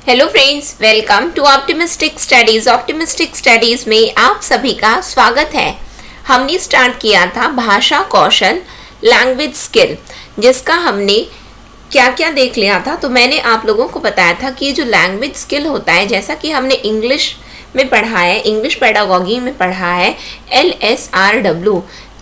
Hello friends, welcome to optimistic studies. Optimistic studies में आप सभी का स्वागत है। हमने स्टार्ट किया था भाषा कौशल लैंग्वेज स्किल, जिसका हमने क्या क्या देख लिया था। तो मैंने आप लोगों को बताया था कि जो लैंग्वेज स्किल होता है, जैसा कि हमने इंग्लिश में पढ़ा है, इंग्लिश पेडागॉगी में पढ़ा है, LSRW।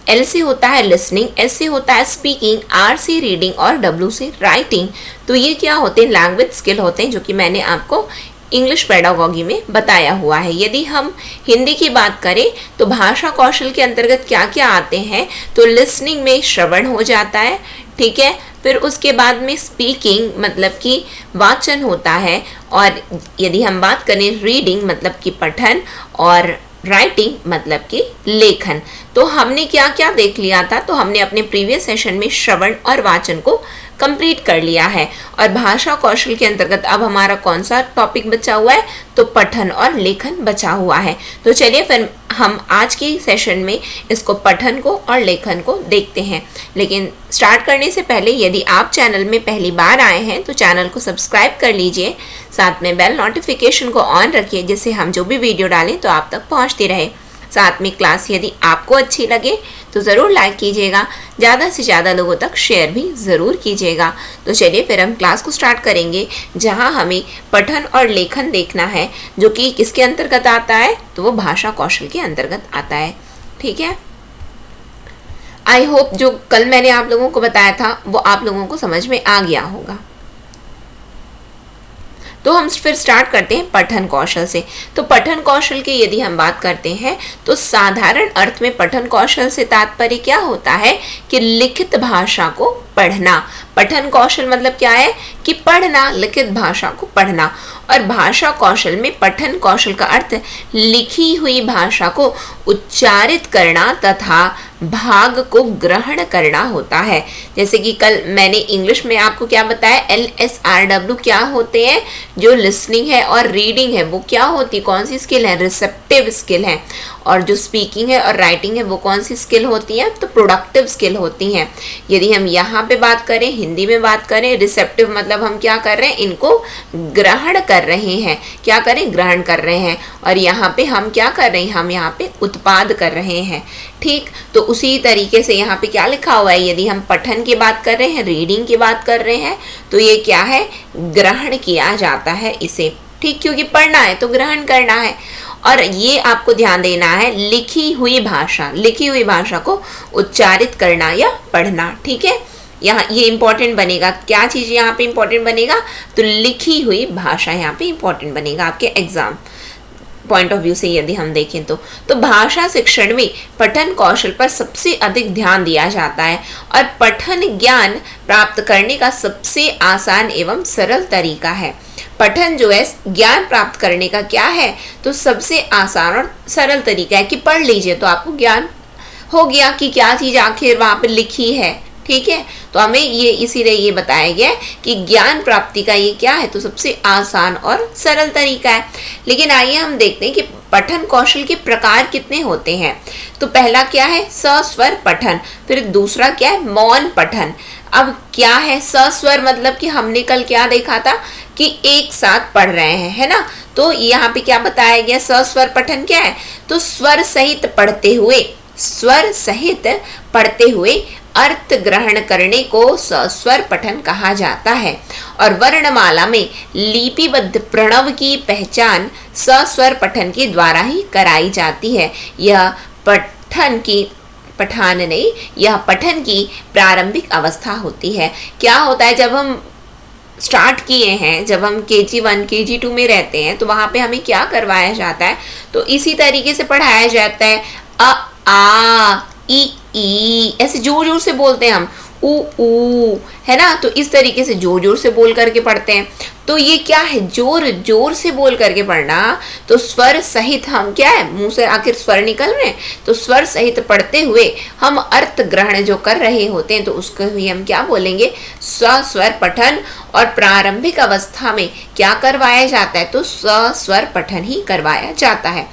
L से होता है लिसनिंग, S से होता है स्पीकिंग, R से रीडिंग और W से राइटिंग। तो ये क्या होते हैं? लैंग्वेज स्किल होते हैं, जो कि मैंने आपको इंग्लिश पेडागॉगी में बताया हुआ है। यदि हम हिंदी की बात करें तो भाषा कौशल के अंतर्गत क्या क्या आते हैं, तो लिसनिंग में श्रवण हो जाता है, ठीक है। फिर उसके बाद में स्पीकिंग मतलब कि वाचन होता है, और यदि हम बात करें रीडिंग मतलब कि पठन, और राइटिंग मतलब कि लेखन। तो हमने क्या क्या देख लिया था? तो हमने अपने प्रीवियस सेशन में श्रवण और वाचन को कंप्लीट कर लिया है। और भाषा कौशल के अंतर्गत अब हमारा कौन सा टॉपिक बचा हुआ है? तो पठन और लेखन बचा हुआ है। तो चलिए फिर हम आज की सेशन में इसको पठन को और लेखन को देखते हैं। लेकिन स्टार्ट करने से पहले यदि आप चैनल में पहली बार आए हैं तो चैनल को सब्सक्राइब कर लीजिए, साथ में बेल नोटिफिकेशन को ऑन रखिए, जिससे हम जो भी वीडियो डालें तो आप तक पहुंचती रहे। साथ में क्लास यदि आपको अच्छी लगे तो ज़रूर लाइक कीजिएगा, ज़्यादा से ज़्यादा लोगों तक शेयर भी ज़रूर कीजिएगा। तो चलिए फिर हम क्लास को स्टार्ट करेंगे, जहां हमें पठन और लेखन देखना है, जो कि किसके अंतर्गत आता है? तो वो भाषा कौशल के अंतर्गत आता है, ठीक है। आई होप जो कल मैंने आप लोगों को बताया था वो आप लोगों को समझ में आ गया होगा। तो हम फिर स्टार्ट करते हैं पठन कौशल से। तो पठन कौशल की यदि हम बात करते हैं तो साधारण अर्थ में पठन कौशल से तात्पर्य क्या होता है कि लिखित भाषा को पढ़ना। पठन कौशल मतलब क्या है? कि पढ़ना, लिखित भाषा को पढ़ना। और भाषा कौशल में पठन कौशल का अर्थ लिखी हुई भाषा को उच्चारित करना तथा भाग को ग्रहण करना होता है। जैसे कि कल मैंने इंग्लिश में आपको क्या बताया, LSRW क्या होते हैं? जो लिसनिंग है और रीडिंग है वो क्या होती, कौन सी स्किल है? रिसेप्टिव स्किल है। और जो स्पीकिंग है और राइटिंग है वो कौन सी स्किल होती है? तो प्रोडक्टिव स्किल होती हैं। यदि हम यहाँ पे बात करें, हिंदी में बात करें, रिसेप्टिव मतलब हम क्या कर रहे हैं? इनको ग्रहण कर रहे हैं। क्या करें? ग्रहण कर रहे हैं। और यहाँ पे हम क्या कर रहे हैं? हम यहाँ पे उत्पाद कर रहे हैं, ठीक। तो उसी तरीके से यहाँ पे क्या लिखा हुआ है? यदि हम पठन की बात कर रहे हैं, रीडिंग की बात कर रहे हैं, तो ये क्या है? ग्रहण किया जाता है इसे, ठीक। क्योंकि पढ़ना है तो ग्रहण करना है। और ये आपको ध्यान देना है, लिखी हुई भाषा को उच्चारित करना या पढ़ना, ठीक है। यहाँ ये इंपॉर्टेंट बनेगा। क्या चीज़ यहाँ पे इंपॉर्टेंट बनेगा? तो लिखी हुई भाषा यहाँ पे इंपॉर्टेंट बनेगा आपके एग्जाम पॉइंट ऑफ व्यू से यदि हम देखें तो भाषा शिक्षण में पठन कौशल पर सबसे अधिक ध्यान दिया जाता है। और पठन ज्ञान प्राप्त करने का सबसे आसान एवं सरल तरीका है। पठन जो है ज्ञान प्राप्त करने का क्या है? तो सबसे आसान और सरल तरीका है कि पढ़ लीजिए तो आपको ज्ञान हो गया कि क्या चीज़ आखिर वहाँ पे लिखी है, ठीक है। तो हमें ये इसीलिए ये बताया गया कि ज्ञान प्राप्ति का ये क्या है? तो सबसे आसान और सरल तरीका है। लेकिन आइए हम देखते हैं कि पठन कौशल के प्रकार कितने होते हैं। तो पहला क्या है? सस्वर पठन। फिर दूसरा क्या है? मौन पठन। अब क्या है सस्वर मतलब कि हमने कल क्या देखा था कि एक साथ पढ़ रहे हैं, है ना। तो यहाँ पे क्या बताया गया? सस्वर पठन क्या है? तो स्वर सहित पढ़ते हुए अर्थ ग्रहण करने को सस्वर पठन कहा जाता है। और वर्णमाला में लिपिबद्ध प्रणव की पहचान सस्वर पठन के द्वारा ही कराई जाती है। यह पठन की प्रारंभिक अवस्था होती है। क्या होता है? जब हम स्टार्ट किए हैं, जब हम KG1 KG2 में रहते हैं, तो वहाँ पे हमें क्या करवाया जाता है? तो इसी तरीके से पढ़ाया जाता है। अ आ ई ऐसे जोर जोर से बोलते हैं हम, ऊ, है ना। तो इस तरीके से जोर जोर से बोल करके पढ़ते हैं। तो ये क्या है? जोर जोर से बोल करके पढ़ना। तो स्वर सहित हम क्या है? मुंह से आखिर स्वर निकल रहे हैं, तो स्वर सहित पढ़ते हुए हम अर्थ ग्रहण जो कर रहे होते हैं, तो उसको ही हम क्या बोलेंगे? सस्वर पठन। और प्रारंभिक अवस्था में क्या करवाया जाता है? तो सस्वर पठन ही करवाया जाता है।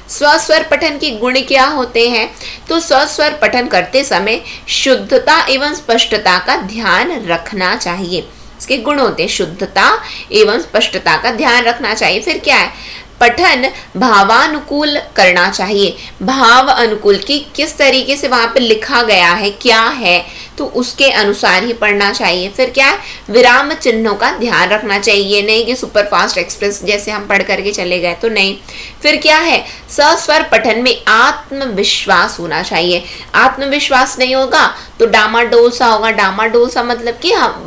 स्वस्वर पठन के गुण क्या होते हैं? तो स्वस्वर पठन करते समय शुद्धता एवं स्पष्टता का ध्यान रखना चाहिए। इसके गुण होते हैं। शुद्धता एवं स्पष्टता का ध्यान रखना चाहिए। फिर क्या है, पठन भावानुकूल करना चाहिए। भाव अनुकूल की किस तरीके से वहां पे लिखा गया है, क्या है, तो उसके अनुसार ही पढ़ना चाहिए। फिर क्या है, विराम चिन्हों का ध्यान रखना चाहिए, नहीं कि सुपर फास्ट एक्सप्रेस जैसे हम पढ़ करके चले गए तो नहीं। फिर क्या है, सस्वर पठन में आत्मविश्वास होना चाहिए। आत्मविश्वास नहीं होगा तो डामाडोल सा होगा। डामाडोल सा मतलब कि हम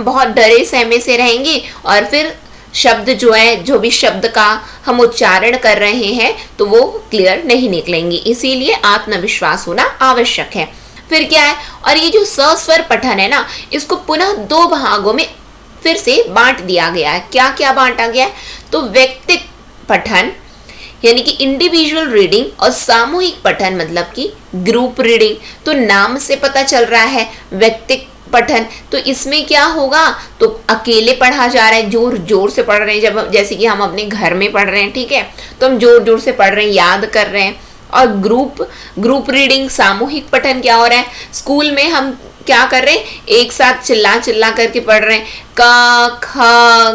बहुत डरे सहमे से रहेंगे और फिर शब्द जो है, जो भी शब्द का हम उच्चारण कर रहे हैं तो वो क्लियर नहीं निकलेंगे, इसीलिए आत्मविश्वास होना आवश्यक है। फिर क्या है, और ये जो सस्वर पठन है ना, इसको पुनः 2 भागों में फिर से बांट दिया गया है। क्या क्या बांटा गया है, तो व्यक्तिगत पठन यानी कि इंडिविजुअल रीडिंग और सामूहिक पठन मतलब कि ग्रुप रीडिंग। तो नाम से पता चल रहा है व्यक्तिगत पठन, तो इसमें क्या होगा, तो अकेले पढ़ा जा रहा है, जोर जोर से पढ़ रहे हैं, जब जैसे कि हम अपने घर में पढ़ रहे हैं, ठीक है, तो हम जोर जोर से पढ़ रहे हैं, याद कर रहे हैं। और ग्रुप रीडिंग सामूहिक पठन क्या हो रहा है, स्कूल में हम क्या कर रहे हैं, एक साथ चिल्ला चिल्ला करके पढ़ रहे हैं, क ख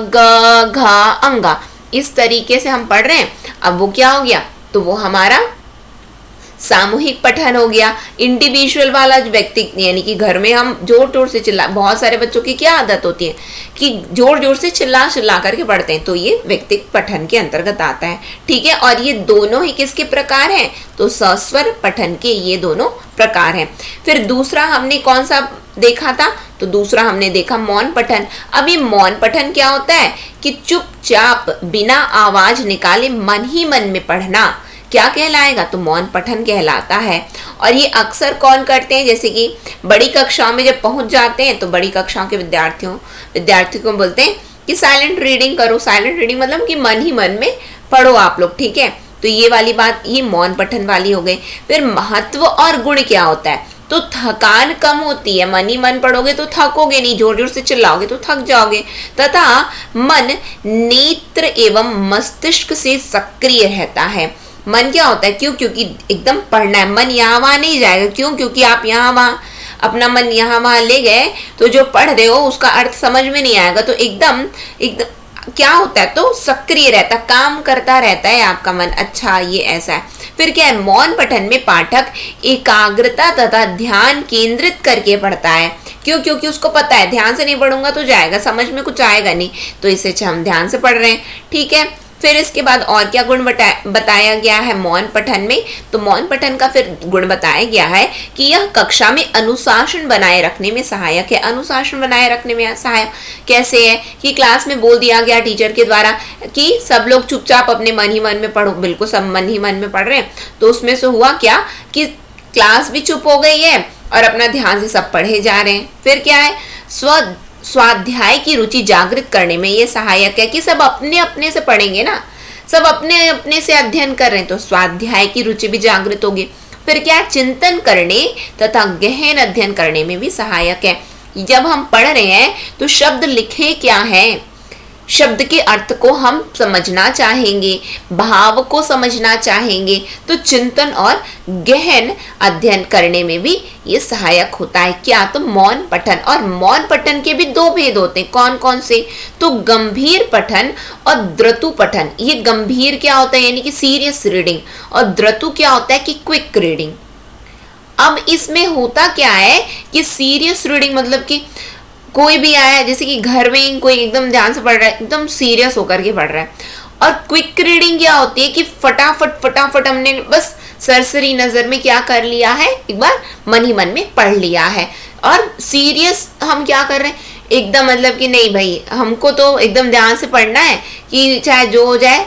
ग घ अंगा, इस तरीके से हम पढ़ रहे हैं। अब वो क्या हो गया, तो वो हमारा सामूहिक पठन हो गया। इंडिविजुअल वाला व्यक्ति यानी कि घर में हम जोर जोर से चिल्ला, बहुत सारे बच्चों की क्या आदत होती है कि जोर जोर से चिल्ला चिल्ला करके पढ़ते हैं, तो ये व्यक्तिगत पठन के अंतर्गत आता है, ठीक है। और ये दोनों ही किसके प्रकार हैं, तो सस्वर पठन के ये दोनों प्रकार हैं। फिर दूसरा हमने कौन सा देखा था, तो दूसरा हमने देखा मौन पठन। अब ये मौन पठन क्या होता है कि चुपचाप बिना आवाज निकाले मन ही मन में पढ़ना, क्या कहलाएगा, तो मौन पठन कहलाता है। और ये अक्सर कौन करते हैं, जैसे कि बड़ी कक्षाओं में जब पहुंच जाते हैं तो बड़ी कक्षाओं के विद्यार्थियों को बोलते हैं कि साइलेंट रीडिंग करो। साइलेंट रीडिंग मतलब कि मन ही मन में पढ़ो आप लोग, ठीक है। तो ये वाली बात, ये मौन पठन वाली हो गई। फिर महत्व और गुण क्या होता है, तो थकान कम होती है, मन ही मन पढ़ोगे तो थकोगे नहीं, जोर जोर से चिल्लाओगे तो थक जाओगे, तथा मन नेत्र एवं मस्तिष्क से सक्रिय रहता है। मन क्या होता है, क्यों, क्योंकि एकदम पढ़ना है, मन यहाँ वहां नहीं जाएगा, क्यों, क्योंकि आप यहाँ वहाँ अपना मन यहाँ वहां ले गए तो जो पढ़ रहे हो उसका अर्थ समझ में नहीं आएगा, तो एकदम क्या होता है, तो सक्रिय रहता, काम करता रहता है आपका मन, अच्छा ये ऐसा है। फिर क्या है, मौन पठन में पाठक एकाग्रता तथा ध्यान केंद्रित करके पढ़ता है, क्यों, क्योंकि उसको पता है ध्यान से नहीं पढ़ूंगा तो जाएगा, समझ में कुछ आएगा नहीं, तो इससे हम ध्यान से पढ़ रहे हैं, ठीक है। फिर इसके बाद और क्या गुण बताया गया है मौन पठन में, तो मौन पठन का फिर गुण बताया गया है कि यह कक्षा में अनुशासन बनाए रखने में सहायक है। अनुशासन बनाए रखने में सहायक कैसे है कि क्लास में बोल दिया गया टीचर के द्वारा कि सब लोग चुपचाप अपने मन ही मन में पढ़ो, बिल्कुल सब मन ही मन में पढ़ रहे हैं, तो उसमें से हुआ क्या कि क्लास भी चुप हो गई है और अपना ध्यान से सब पढ़े जा रहे हैं। फिर क्या है, स्वाध्याय की रुचि जागृत करने में ये सहायक है कि सब अपने अपने से पढ़ेंगे ना, सब अपने अपने से अध्ययन कर रहे हैं तो स्वाध्याय की रुचि भी जागृत होगी। फिर क्या, चिंतन करने तथा गहन अध्ययन करने में भी सहायक है। जब हम पढ़ रहे हैं तो शब्द लिखे क्या है, शब्द के अर्थ को हम समझना चाहेंगे, भाव को समझना चाहेंगे, तो चिंतन और गहन अध्ययन करने में भी ये सहायक होता है। क्या, तो मौन पठन। और मौन पठन के भी 2 भेद होते हैं, कौन कौन से, तो गंभीर पठन और द्रुत पठन। ये गंभीर क्या होता है यानी कि सीरियस रीडिंग, और द्रुत क्या होता है कि क्विक रीडिंग। अब इसमें होता क्या है कि सीरियस रीडिंग मतलब कि कोई भी आया, जैसे कि घर में कोई एकदम ध्यान से पढ़ रहा है, एकदम सीरियस होकर के पढ़ रहा है। और क्विक रीडिंग क्या होती है कि फटाफट हमने बस सरसरी नजर में क्या कर लिया है, एक बार मन ही मन में पढ़ लिया है। और सीरियस हम क्या कर रहे हैं, एकदम मतलब कि नहीं भाई हमको तो एकदम ध्यान से पढ़ना है कि चाहे जो हो जाए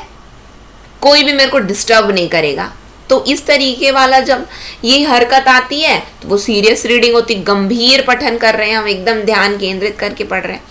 कोई भी मेरे को डिस्टर्ब नहीं करेगा, तो इस तरीके वाला जब ये हरकत आती है तो वो सीरियस रीडिंग होती, गंभीर पठन कर रहे हैं हम, एकदम ध्यान केंद्रित करके पढ़ रहे हैं।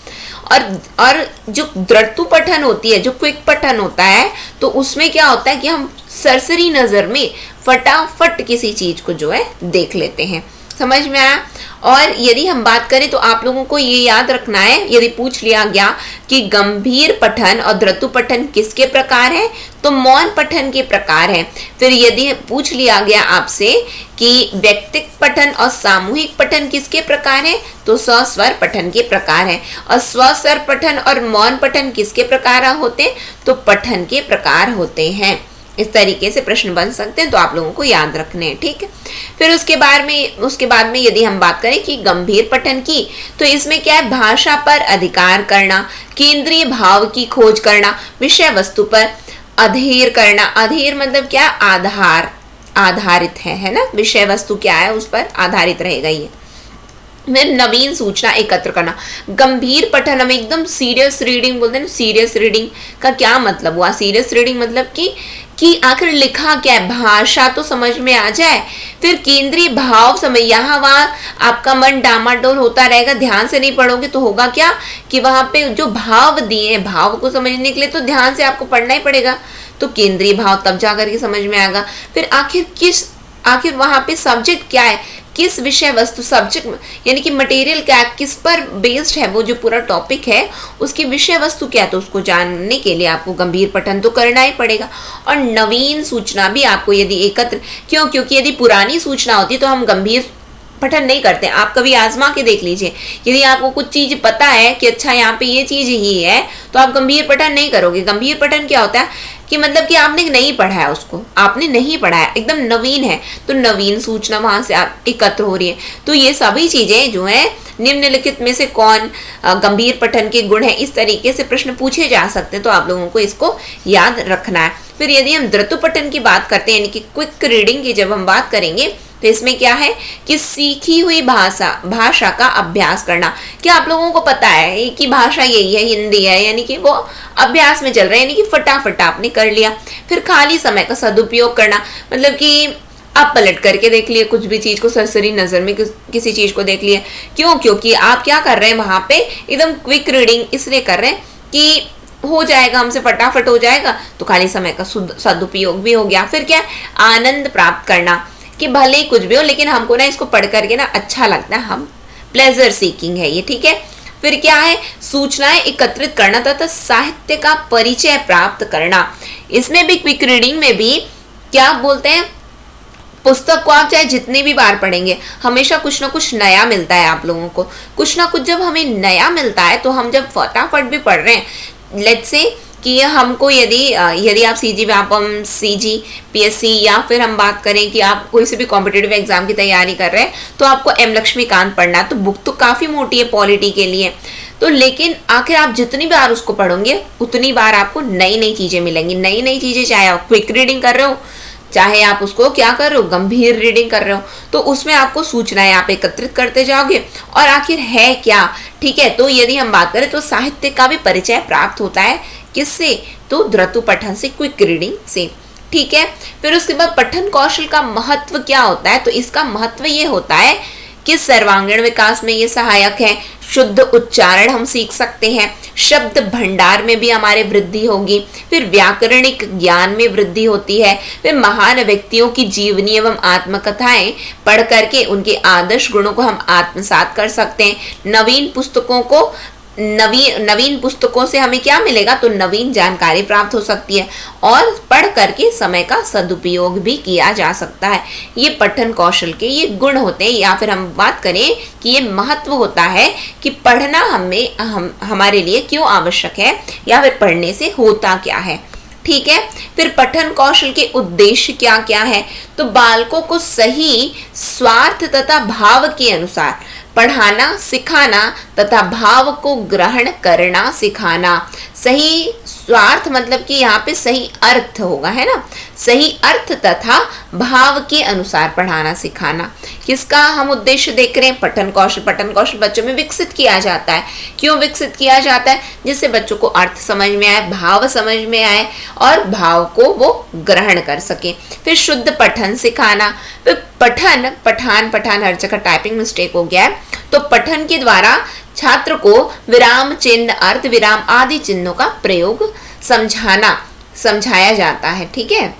और जो द्रुत पठन होती है, जो क्विक पठन होता है, तो उसमें क्या होता है कि हम सरसरी नजर में फटाफट किसी चीज को जो है देख लेते हैं, समझ में आया। और यदि हम बात करें तो आप लोगों को ये याद रखना है, यदि पूछ लिया गया कि गंभीर पठन और द्रुत पठन किसके प्रकार है, तो मौन पठन के प्रकार है। फिर यदि पूछ लिया गया आपसे कि व्यक्तिक पठन और सामूहिक पठन किसके प्रकार है, तो सस्वर पठन के प्रकार है। और स्वस्वर पठन और मौन पठन किसके प्रकार होते हैं, तो पठन के प्रकार होते हैं। इस तरीके से प्रश्न बन सकते हैं, तो आप लोगों को याद रखने हैं, ठीक है। फिर उसके बाद में यदि हम बात करें कि गंभीर पठन की, तो इसमें क्या है, भाषा पर अधिकार करना, केंद्रीय भाव की खोज करना, विषय वस्तु पर अधीर करना। अधीर मतलब क्या, आधारित है ना, विषय वस्तु क्या है उस पर आधारित रहेगा ये। फिर नवीन सूचना एकत्र करना। गंभीर पठन हम एकदम सीरियस रीडिंग बोलते हैं ना, सीरियस रीडिंग का क्या मतलब हुआ, सीरियस रीडिंग मतलब कि आखिर लिखा क्या है, भाषा तो समझ में आ जाए, फिर केंद्रीय भाव समझ, यहाँ वहाँ आपका मन डामाडोल होता रहेगा, ध्यान से नहीं पढ़ोगे तो होगा क्या कि वहां पे जो भाव दिए हैं, भाव को समझने के लिए तो ध्यान से आपको पढ़ना ही पड़ेगा, तो केंद्रीय भाव तब जाकर के समझ में आएगा। फिर आखिर वहां पे सब्जेक्ट क्या है, किस विषय वस्तु, सब्जेक्ट यानी कि मटेरियल क्या, किस पर बेस्ड है वो जो पूरा टॉपिक है, उसकी विषय वस्तु क्या, तो उसको जानने के लिए आपको गंभीर पठन तो करना ही पड़ेगा। और नवीन सूचना भी आपको यदि एकत्र, क्योंकि यदि पुरानी सूचना होती तो हम गंभीर पठन नहीं करते। आप कभी आजमा के देख लीजिए, यदि आपको कुछ चीज पता है कि अच्छा यहाँ पे ये चीज ही है, तो आप गंभीर पठन नहीं करोगे। गंभीर पठन क्या होता है कि मतलब कि आपने नहीं पढ़ा है, उसको आपने नहीं पढ़ा है, एकदम नवीन है, तो नवीन सूचना वहां से आप एकत्र हो रही है। तो ये सभी चीजें जो है निम्नलिखित में से कौन गंभीर पठन के गुण है, इस तरीके से प्रश्न पूछे जा सकते हैं, तो आप लोगों को इसको याद रखना है। फिर यदि हम द्रुत पठन की बात करते हैं, यानी कि क्विक रीडिंग की जब हम बात करेंगे, तो इसमें क्या है कि सीखी हुई भाषा का अभ्यास करना। क्या आप लोगों को पता है कि भाषा यही है, हिंदी है, यानी कि वो अभ्यास में चल रहा है, यानी कि फटाफट आपने कर लिया। फिर खाली समय का सदुपयोग करना, मतलब कि आप पलट करके देख लिए कुछ भी चीज को, सरसरी नजर में किसी चीज को देख लिया, क्योंकि आप क्या कर रहे हैं वहां पे, एकदम क्विक रीडिंग इसलिए कर रहे हैं कि हो जाएगा, हमसे फटाफट हो जाएगा, तो खाली समय का सदुपयोग भी हो गया। फिर क्या, आनंद प्राप्त करना, कि भले ही कुछ भी हो लेकिन हमको ना इसको पढ़ करके ना अच्छा लगता है, हम प्लेजर सीकिंग है ये, ठीक है। फिर क्या है, सूचनाएं एकत्रित करना तथा साहित्य का परिचय प्राप्त करना। इसमें भी क्विक रीडिंग में भी क्या बोलते हैं, पुस्तक को आप चाहे जितनी भी बार पढ़ेंगे, हमेशा कुछ ना कुछ नया मिलता है आप लोगों को। कुछ ना कुछ जब हमें नया मिलता है, तो हम जब फटाफट भी पढ़ रहे हैं, लेट्स से कि हमको यदि आप सीजी पीएससी या फिर हम बात करें कि आप कोई से भी कॉम्पिटिटिव एग्जाम की तैयारी कर रहे हैं, तो आपको एम लक्ष्मीकांत पढ़ना है, तो बुक तो काफ़ी मोटी है पॉलिटी के लिए, तो लेकिन आखिर आप जितनी बार उसको पढ़ोगे उतनी बार आपको नई नई चीज़ें मिलेंगी। नई नई चीज़ें, चाहे आप क्विक रीडिंग कर रहे हो, चाहे आप उसको क्या कर रहे हो, गंभीर रीडिंग कर रहे हो, तो उसमें आपको सूचनाएं आप एकत्रित करते जाओगे और आखिर है क्या, ठीक है। तो यदि हम बात करें तो साहित्य का भी परिचय प्राप्त होता है, किससे, तो द्रुत पठन से, क्विक रीडिंग से, ठीक है। फिर उसके बाद पठन कौशल का महत्व क्या होता है, तो इसका महत्व ये होता है कि सर्वांगीण विकास में ये सहायक है, शुद्ध उच्चारण हम सीख सकते हैं, शब्द भंडार में भी हमारे वृद्धि होगी, फिर व्याकरणिक ज्ञान में वृद्धि होती है, फिर महान व्यक्तियों की जीवनी एवं आत्मकथाएं पढ़ करके उनके आदर्श गुणों को हम आत्मसात कर सकते हैं। नवीन पुस्तकों से हमें क्या मिलेगा, तो नवीन जानकारी प्राप्त हो सकती है और पढ़ करके समय का सदुपयोग भी किया जा सकता है। ये पठन कौशल के ये गुण होते हैं, या फिर हम बात करें कि ये महत्व होता है कि पढ़ना हमारे लिए क्यों आवश्यक है, या फिर पढ़ने से होता क्या है, ठीक है। फिर पठन कौशल के उद्देश्य क्या क्या है, तो बालकों को सही स्वार्थ तथा भाव के अनुसार पढ़ाना सिखाना तथा भाव को ग्रहण करना सिखाना। सही स्वार्थ मतलब कि यहाँ पे सही अर्थ होगा, है ना, सही अर्थ तथा भाव के अनुसार पढ़ाना सिखाना। किसका हम उद्देश्य देख रहे हैं, पठन कौशल बच्चों में विकसित किया जाता है। क्यों विकसित किया जाता है, जिससे बच्चों को अर्थ समझ में आए, भाव समझ में आए और भाव को वो ग्रहण कर सके। फिर शुद्ध पठन सिखाना, फिर पठान हर जगह टाइपिंग मिस्टेक हो गया है, तो पठन के द्वारा छात्र को विराम चिन्ह, अर्ध विराम आदि चिन्हों का प्रयोग समझाया जाता है, ठीक है,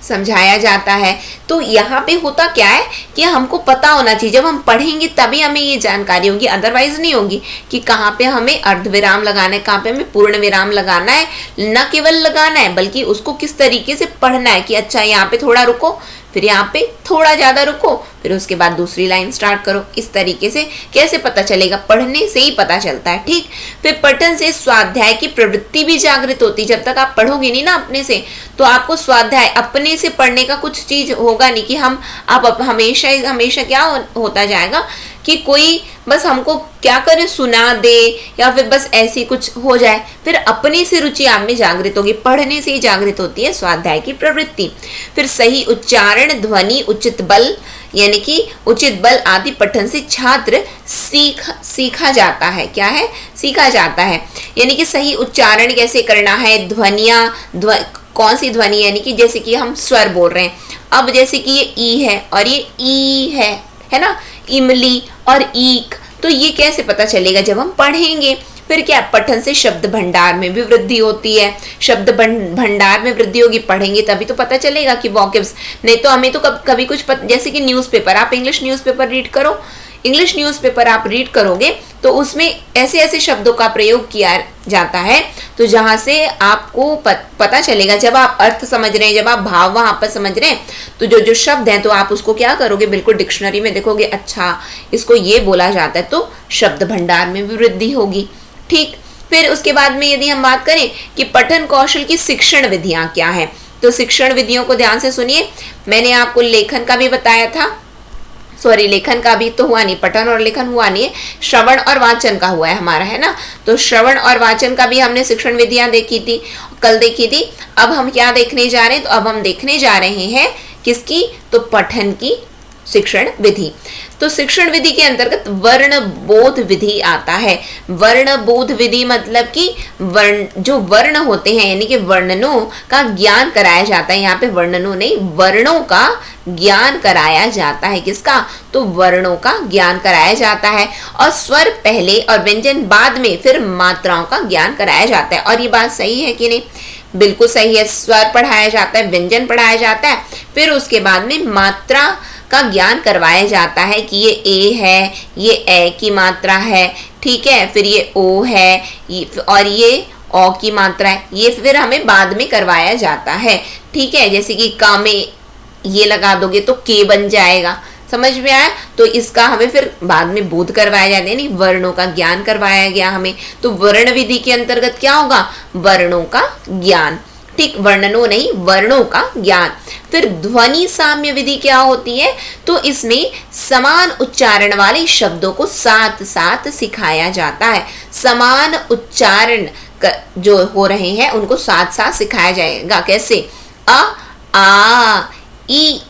समझाया जाता है। तो यहाँ पे होता क्या है कि हमको पता होना चाहिए, जब हम पढ़ेंगे तभी हमें ये जानकारी होगी, अदरवाइज नहीं होगी कि कहाँ पे हमें अर्धविराम लगाना है, कहाँ पे हमें पूर्ण विराम लगाना है। न केवल लगाना है बल्कि उसको किस तरीके से पढ़ना है कि अच्छा यहाँ पे थोड़ा रुको, फिर यहाँ पे थोड़ा ज्यादा रुको, फिर उसके बाद दूसरी लाइन स्टार्ट करो। इस तरीके से कैसे पता चलेगा? पढ़ने से ही पता चलता है। ठीक, फिर पठन से स्वाध्याय की प्रवृत्ति भी जागृत होती। जब तक आप पढ़ोगे नहीं ना अपने से, तो आपको स्वाध्याय अपने से पढ़ने का कुछ चीज होगा नहीं कि आप हमेशा हमेशा क्या होता जाएगा कि कोई बस हमको क्या करे, सुना दे या फिर बस ऐसी कुछ हो जाए। फिर अपने से रुचि आप में जागृत होगी, पढ़ने से ही जागृत होती है स्वाध्याय की प्रवृत्ति। फिर सही उच्चारण, ध्वनि, उचित बल यानी कि उचित बल आदि पठन से छात्र सीखा जाता है। क्या है? सीखा जाता है। यानी कि सही उच्चारण कैसे करना है, ध्वनिया कौन सी ध्वनि, यानी कि जैसे कि हम स्वर बोल रहे हैं, अब जैसे कि ये ई है और ये ई है ना, इमली और ईक, तो ये कैसे पता चलेगा? जब हम पढ़ेंगे। फिर क्या? पठन से शब्द भंडार में भी वृद्धि होती है। शब्द भंडार में वृद्धि होगी, पढ़ेंगे तभी तो पता चलेगा कि वोकैब्स, नहीं तो हमें तो कभी कुछ जैसे कि न्यूज़पेपर, आप इंग्लिश न्यूज़पेपर रीड करो, इंग्लिश न्यूज़पेपर आप रीड करोगे तो उसमें ऐसे ऐसे शब्दों का प्रयोग किया जाता है, तो जहां से आपको पता चलेगा, जब आप अर्थ समझ रहे हैं, जब आप भाव वहां पर समझ रहे हैं, तो जो जो शब्द हैं तो आप उसको क्या करोगे, बिल्कुल डिक्शनरी में देखोगे, अच्छा इसको ये बोला जाता है, तो शब्द भंडार में भी वृद्धि होगी। ठीक, फिर उसके बाद में यदि हम बात करें कि पठन कौशल की शिक्षण विधियां क्या है, तो शिक्षण विधियों को ध्यान से सुनिए। मैंने आपको लेखन का भी बताया था, सॉरी लेखन का भी तो हुआ नहीं, पठन और लेखन हुआ नहीं है, श्रवण और वाचन का हुआ है हमारा, है ना। तो श्रवण और वाचन का भी हमने शिक्षण विधियां देखी थी, कल देखी थी। अब हम क्या देखने जा रहे हैं? तो अब हम देखने जा रहे हैं किसकी? तो पठन की शिक्षण विधि। तो शिक्षण विधि के अंतर्गत वर्ण बोध विधि आता है। वर्ण बोध विधि मतलब कि जो वर्ण होते हैं यानी कि वर्णनों का ज्ञान कराया जाता है। यहाँ पे वर्णनों नहीं, वर्णों का ज्ञान कराया जाता है। किसका? तो वर्णों का ज्ञान कराया जाता है, और स्वर पहले और व्यंजन बाद में, फिर मात्राओं का ज्ञान कराया जाता है। और ये बात सही है कि नहीं? बिल्कुल सही है। स्वर पढ़ाया जाता है, व्यंजन पढ़ाया जाता है, फिर उसके बाद में मात्रा का ज्ञान करवाया जाता है कि ये ए है, ये ए की मात्रा है, ठीक है, फिर ये ओ है, और ये ओ की मात्रा है, ये फिर हमें बाद में करवाया जाता है। ठीक है, जैसे कि का में ये लगा दोगे तो के बन जाएगा, समझ में आया? तो इसका हमें फिर बाद में बोध करवाया जाता है, नहीं वर्णों का ज्ञान करवाया गया हमें। तो वर्ण विधि के अंतर्गत क्या होगा? वर्णों का ज्ञान। ठीक, वर्णनों नहीं, वर्णों का ज्ञान। फिर ध्वनि साम्य विधि क्या होती है? तो इसमें समान उच्चारण वाले शब्दों को साथ साथ सिखाया जाता है। समान उच्चारण जो हो रहे हैं उनको साथ साथ सिखाया जाएगा। कैसे? अ आ, ई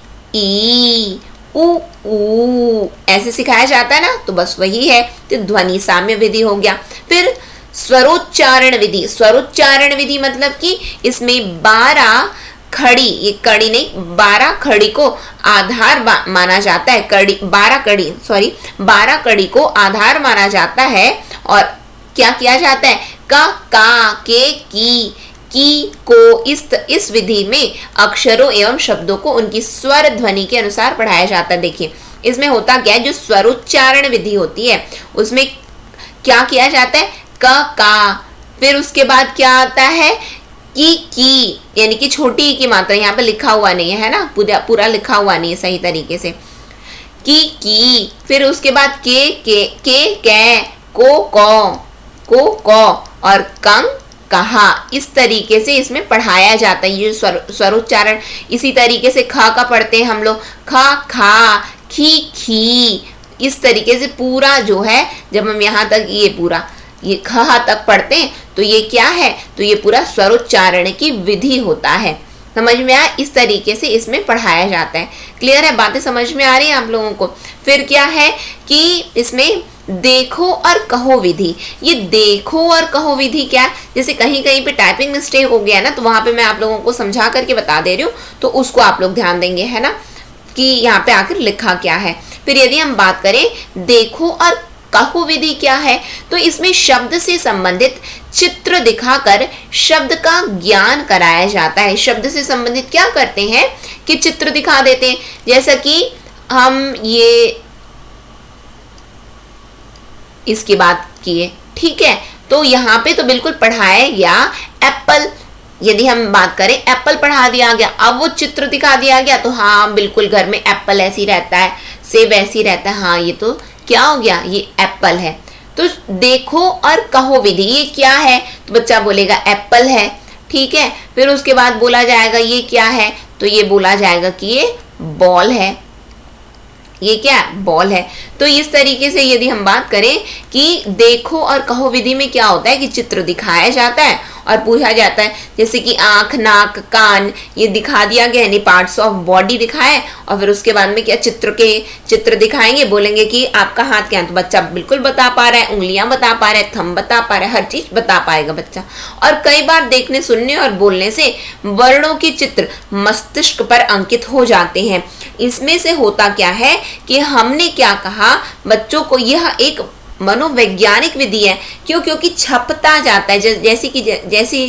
उ ऊ ऐसे सिखाया जाता है ना, तो बस वही है। तो ध्वनि साम्य विधि हो गया। फिर स्वरोच्चारण विधि। स्वरोच्चारण विधि मतलब कि इसमें 12 खड़ी, ये कड़ी नहीं, 12 खड़ी को आधार माना जाता है। 12 कड़ी को आधार माना जाता है, और क्या किया जाता है? का, के, की को इस विधि में अक्षरों एवं शब्दों को उनकी स्वर ध्वनि के अनुसार पढ़ाया जाता है। देखिए इसमें होता क्या है, जो स्वरोच्चारण विधि होती है उसमें क्या किया जाता है? का, फिर उसके बाद क्या आता है? की यानी कि छोटी की मात्रा, यहाँ पे लिखा हुआ नहीं है ना, पूरा लिखा हुआ नहीं है सही तरीके से। की, फिर उसके बाद के, को और कं, कहा। इस तरीके से इसमें पढ़ाया जाता है ये स्वरोच्चारण। इसी तरीके से खा का पढ़ते हैं हम लोग, खा, खी। इस तरीके से पूरा जो है, जब हम यहाँ तक ये खा तक पढ़ते हैं तो ये क्या है? तो ये पूरा स्वरोच्चारण की विधि होता है। समझ में आया? इस तरीके से इसमें पढ़ाया जाता है। क्लियर है? बातें समझ में आ रही हैं आप लोगों को? फिर क्या है कि इसमें देखो और कहो विधि। ये देखो और कहो विधि क्या? जैसे कहीं कहीं पे टाइपिंग मिस्टेक हो गया ना, तो वहां पे मैं आप लोगों को समझा करके बता दे रही हूँ, तो उसको आप लोग ध्यान देंगे, है ना, कि यहाँ पे आकर लिखा क्या है। फिर यदि हम बात करें देखो और कहो विधि क्या है, तो इसमें शब्द से संबंधित चित्र दिखाकर शब्द का ज्ञान कराया जाता है। शब्द से संबंधित क्या करते हैं कि चित्र दिखा देते हैं। जैसा कि हम ये इसकी बात किए, ठीक है, तो यहाँ पे तो बिल्कुल पढ़ाया गया एप्पल। यदि हम बात करें एप्पल पढ़ा दिया गया, अब वो चित्र दिखा दिया गया, तो हाँ बिल्कुल घर में एप्पल ऐसी रहता है, सेब ऐसी रहता है, हाँ ये तो क्या हो गया, ये एप्पल है। तो देखो और कहो विधि, ये क्या है, तो बच्चा बोलेगा एप्पल है, ठीक है। फिर उसके बाद बोला जाएगा ये क्या है, तो ये बोला जाएगा कि ये बॉल है, ये क्या बॉल है। तो इस तरीके से यदि हम बात करें कि देखो और कहो विधि में क्या होता है कि चित्र दिखाया जाता है और पूछा जाता है, जैसे कि आंख, नाक, कान ये दिखा दिया गया, यानी पार्ट्स ऑफ बॉडी दिखाए, और फिर उसके बाद में क्या चित्र दिखाएंगे, बोलेंगे कि आपका हाथ क्या है, तो बच्चा बिल्कुल बता पा रहा है, उंगलियां बता पा रहा है, थंब बता पा रहा है, हर चीज बता पाएगा बच्चा। और कई बार देखने, सुनने और बोलने से वर्णों के चित्र मस्तिष्क पर अंकित हो जाते हैं। इसमें से होता क्या है कि हमने क्या कहा, बच्चों को यह एक मनोवैज्ञानिक विधि है। क्यों? क्योंकि छपता जाता है,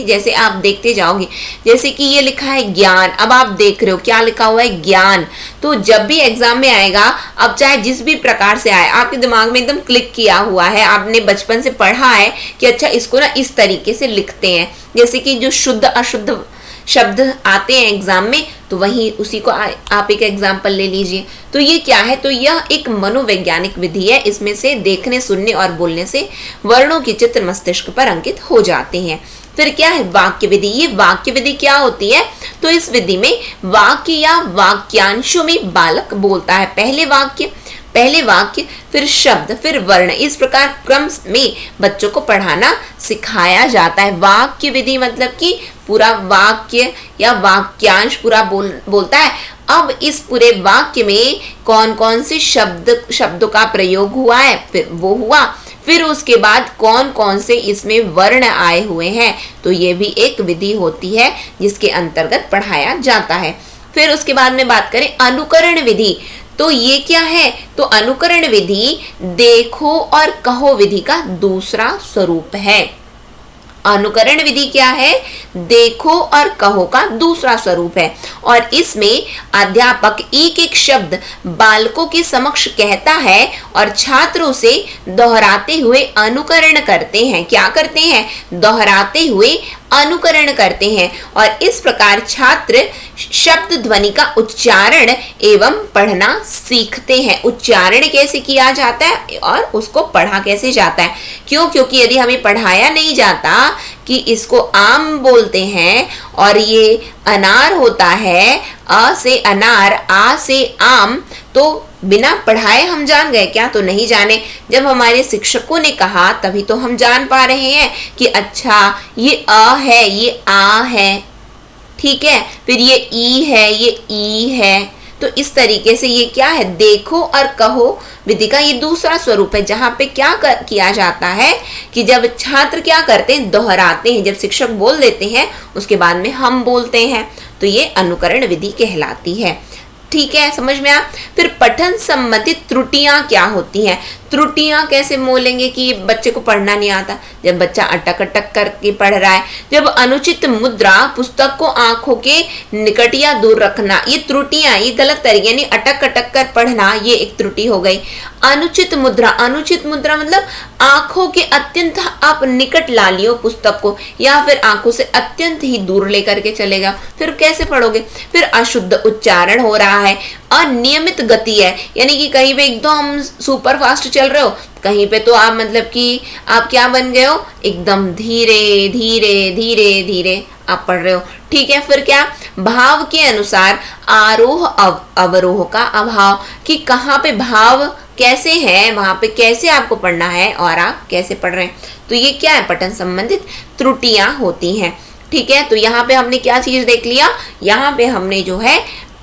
जैसे आप देखते जाओगे, जैसे कि ये लिखा है ज्ञान, अब आप देख रहे हो क्या लिखा हुआ है ज्ञान, तो जब भी एग्जाम में आएगा, अब चाहे जिस भी प्रकार से आए, आपके दिमाग में एकदम क्लिक किया हुआ है, आपने बचपन से पढ़ा है कि अच्छा इसको ना इस तरीके से लिखते हैं। जैसे कि जो शुद्ध अशुद्ध शब्द आते हैं एग्जाम में, तो वही उसी को आप एक एग्जाम्पल ले लीजिए। तो ये क्या है, तो यह एक मनोवैज्ञानिक विधि है। इसमें से देखने, सुनने और बोलने से वर्णों के चित्र मस्तिष्क पर अंकित हो जाते हैं। फिर क्या है वाक्य विधि। ये वाक्य विधि क्या होती है, तो इस विधि में वाक्य या वाक्यांशों में बालक बोलता है पहले वाक्य, फिर शब्द, फिर वर्ण, इस प्रकार क्रम में बच्चों को पढ़ाना सिखाया जाता है। वाक्य विधि मतलब कि पूरा वाक्य या वाक्यांश पूरा बोलता है। अब इस पूरे वाक्य में कौन कौन से शब्दों का प्रयोग हुआ है, फिर वो हुआ, फिर उसके बाद कौन कौन से इसमें वर्ण आए हुए हैं, तो ये भी एक विधि होती है जिसके अंतर्गत पढ़ाया जाता है। फिर उसके बाद में बात करें अनुकरण विधि, तो ये क्या है, तो अनुकरण विधि देखो और कहो विधि का दूसरा स्वरूप है। अनुकरण विधि क्या है, देखो और कहो का दूसरा स्वरूप है, और इसमें अध्यापक एक एक शब्द बालकों के समक्ष कहता है और छात्रों से दोहराते हुए अनुकरण करते हैं। क्या करते हैं, दोहराते हुए अनुकरण करते हैं, और इस प्रकार छात्र शब्द ध्वनि का उच्चारण एवं पढ़ना सीखते हैं। उच्चारण कैसे किया जाता है और उसको पढ़ा कैसे जाता है। क्यों? क्योंकि यदि हमें पढ़ाया नहीं जाता कि इसको आम बोलते हैं और ये अनार होता है, अ से अनार, आ से आम, तो बिना पढ़ाए हम जान गए क्या, तो नहीं जाने। जब हमारे शिक्षकों ने कहा तभी तो हम जान पा रहे हैं कि अच्छा ये अ है, ये आ है, ठीक है, फिर ये ई है, ये ई है। तो इस तरीके से ये क्या है, देखो और कहो विधि का ये दूसरा स्वरूप है, जहां पे क्या किया जाता है कि जब छात्र क्या करते हैं, दोहराते हैं। जब शिक्षक बोल देते हैं उसके बाद में हम बोलते हैं, तो ये अनुकरण विधि कहलाती है। ठीक है, समझ में आ। फिर पठन संबंधित त्रुटियां क्या होती हैं। त्रुटियां कैसे बोलेंगे कि बच्चे को पढ़ना नहीं आता, जब बच्चा अटक अटक करके पढ़ रहा है, जब अनुचित मुद्रा, पुस्तक को आंखों के निकट या दूर रखना, ये त्रुटियां, ये गलत तरीके, यानी अटक अटक कर पढ़ना, ये एक त्रुटि हो गई। अनुचित मुद्रा मतलब आंखों के अत्यंत आप निकट ला लियो पुस्तक को, या फिर आंखों से अत्यंत ही दूर लेकर के चलेगा, फिर कैसे पढ़ोगे। फिर अशुद्ध उच्चारण हो रहा है, अनियमित गति है, यानी कि कहीं पे एकदम सुपर फास्ट चल रहे हो, कहीं पे तो आप मतलब कि आप क्या बन गए हो, एकदम धीरे धीरे धीरे धीरे आप पढ़ रहे हो। ठीक है, फिर क्या, भाव के अनुसार आरोह अवरोह का अभाव, कि कहाँ पे भाव कैसे है, वहां पे कैसे आपको पढ़ना है और आप कैसे पढ़ रहे हैं। तो ये क्या है, पठन संबंधित त्रुटियां होती हैं। ठीक है, तो यहाँ पे हमने क्या चीज देख लिया, यहाँ पे हमने जो है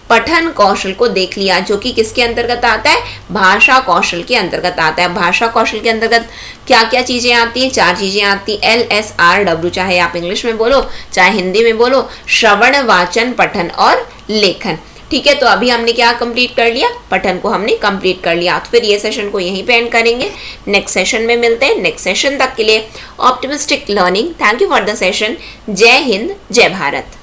पठन कौशल को देख लिया, जो कि किसके अंतर्गत आता है, भाषा कौशल के अंतर्गत आता है। भाषा कौशल के अंतर्गत क्या क्या चीजें आती हैं, 4 चीजें आती हैं, LSRW, चाहे आप इंग्लिश में बोलो चाहे हिंदी में बोलो, श्रवण, वाचन, पठन और लेखन। ठीक है, तो अभी हमने क्या कंप्लीट कर लिया, पठन को हमने कंप्लीट कर लिया। तो फिर ये सेशन को यहीं पे एंड करेंगे, नेक्स्ट सेशन में मिलते हैं। नेक्स्ट सेशन तक के लिए optimistic learning, thank you for the session. जय हिंद, जय भारत।